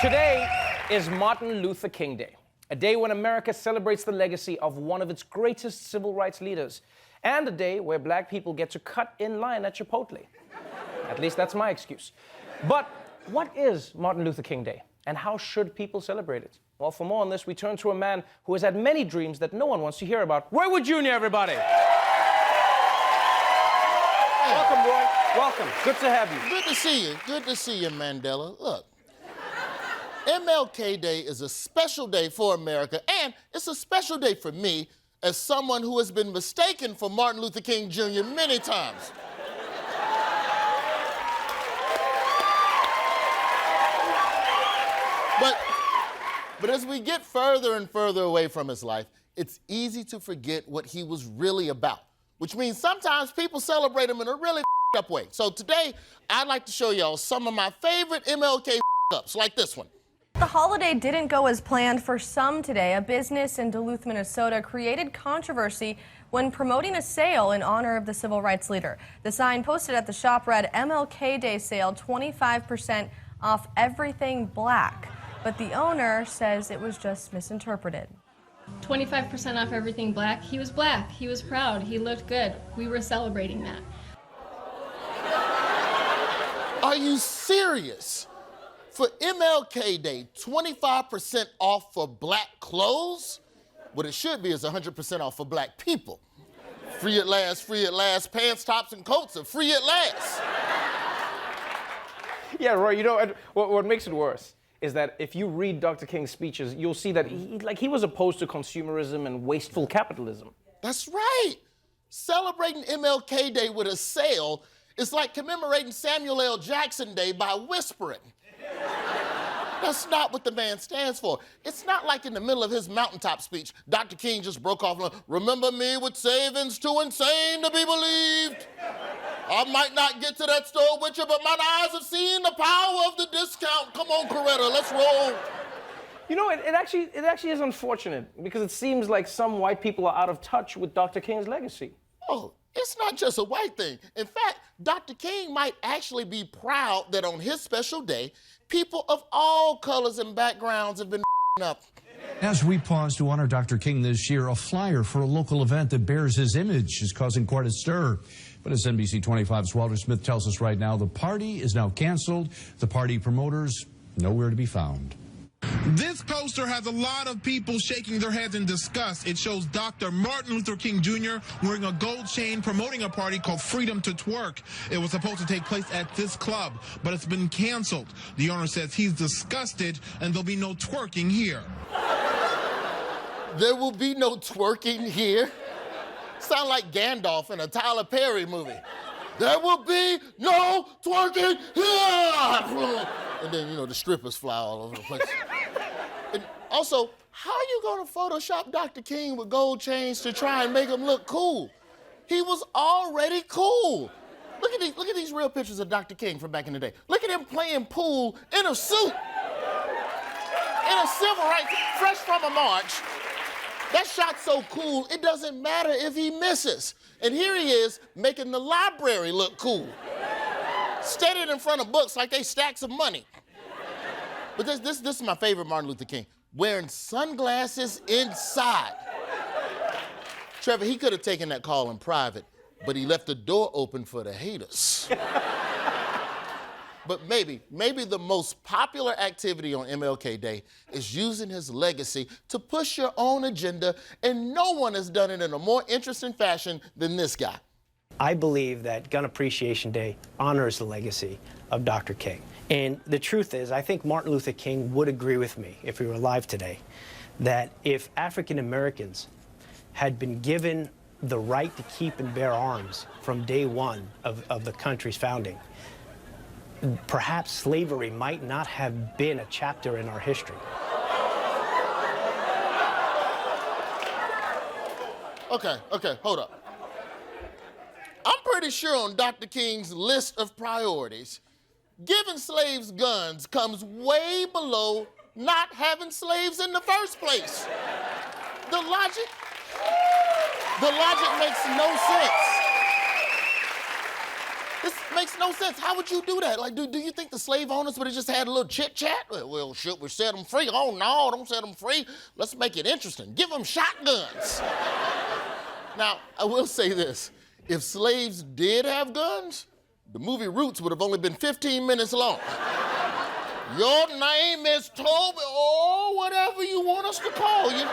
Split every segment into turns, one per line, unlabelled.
Today is Martin Luther King Day, a day when America celebrates the legacy of one of its greatest civil rights leaders, and a day where black people get to cut in line at Chipotle. At least that's my excuse. But what is Martin Luther King Day, and how should people celebrate it? Well, for more on this, we turn to a man who has had many dreams that no one wants to hear about. Roy Wood Jr., everybody. Welcome, Roy. Welcome. Good to have you.
Good to see you. Good to see you, Mandela. Look, MLK Day is a special day for America, and it's a special day for me as someone who has been mistaken for Martin Luther King Jr. many times. But as we get further and further away from his life, it's easy to forget what he was really about, which means sometimes people celebrate him in a really up way. So today, I'd like to show y'all some of my favorite MLK ups, like this one.
The holiday didn't go as planned for some today. A business in Duluth, Minnesota created controversy when promoting a sale in honor of the civil rights leader. The sign posted at the shop read, MLK Day Sale, 25% off everything black. But the owner says it was just misinterpreted.
25% off everything black. He was black. He was proud. He looked good. We were celebrating that.
Are you serious? For MLK Day, 25% off for black clothes? What it should be is 100% off for black people. Free at last, pants, tops, and coats are free at last.
Yeah, Roy, you know, what makes it worse is that if you read Dr. King's speeches, you'll see that he was opposed to consumerism and wasteful capitalism.
That's right. Celebrating MLK Day with a sale is like commemorating Samuel L. Jackson Day by whispering. That's not what the man stands for. It's not like in the middle of his mountaintop speech, Dr. King just broke off, remember me with savings too insane to be believed. I might not get to that store with you, but my eyes have seen the power of the discount. Come on, Coretta, let's roll.
You know, it actually is unfortunate because it seems like some white people are out of touch with Dr. King's legacy.
Oh, it's not just a white thing. In fact, Dr. King might actually be proud that on his special day, people of all colors and backgrounds have been up.
As we pause to honor Dr. King this year, a flyer for a local event that bears his image is causing quite a stir. But as NBC 25's Walter Smith tells us right now, the party is now canceled. The party promoters nowhere to be found.
This poster has a lot of people shaking their heads in disgust. It shows Dr. Martin Luther King Jr. wearing a gold chain promoting a party called Freedom to Twerk. It was supposed to take place at this club, but it's been canceled. The owner says he's disgusted and there'll be no twerking here.
There will be no twerking here? Sound like Gandalf in a Tyler Perry movie. There will be no twerking here! And then, you know, the strippers fly all over the place. And also, how are you gonna Photoshop Dr. King with gold chains to try and make him look cool? He was already cool. Look at these real pictures of Dr. King from back in the day. Look at him playing pool in a suit. In a civil rights, fresh from a march. That shot's so cool, it doesn't matter if he misses. And here he is, making the library look cool. Standing in front of books like they stacks of money. But this is my favorite Martin Luther King, wearing sunglasses inside. Trevor, he could have taken that call in private, but he left the door open for the haters. But maybe the most popular activity on MLK Day is using his legacy to push your own agenda, and no one has done it in a more interesting fashion than this guy.
I believe that Gun Appreciation Day honors the legacy of Dr. King. And the truth is, I think Martin Luther King would agree with me, if he were alive today, that if African Americans had been given the right to keep and bear arms from day one of the country's founding, perhaps slavery might not have been a chapter in our history.
Okay, hold up. I'm pretty sure on Dr. King's list of priorities, giving slaves guns comes way below not having slaves in the first place. The logic makes no sense. This makes no sense. How would you do that? Like, do you think the slave owners would have just had a little chit-chat? Well, should we set them free? Oh, no, don't set them free. Let's make it interesting. Give them shotguns. Now, I will say this. If slaves did have guns, the movie Roots would have only been 15 minutes long. Your name is Toby, or whatever you want us to call you.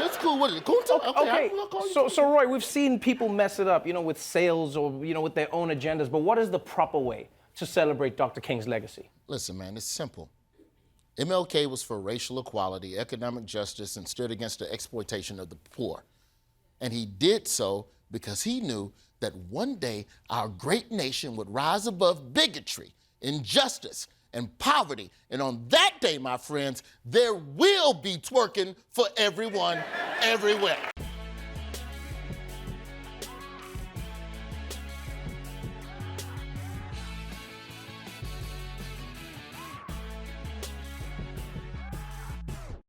It's cool. What is it? Kunta?
Okay,
I'll call you
so Roy, we've seen people mess it up, with sales or, with their own agendas, but what is the proper way to celebrate Dr. King's legacy?
Listen, man, it's simple. MLK was for racial equality, economic justice, and stood against the exploitation of the poor. And he did so because he knew that one day our great nation would rise above bigotry, injustice, and poverty. And on that day, my friends, there will be twerking for everyone, everywhere.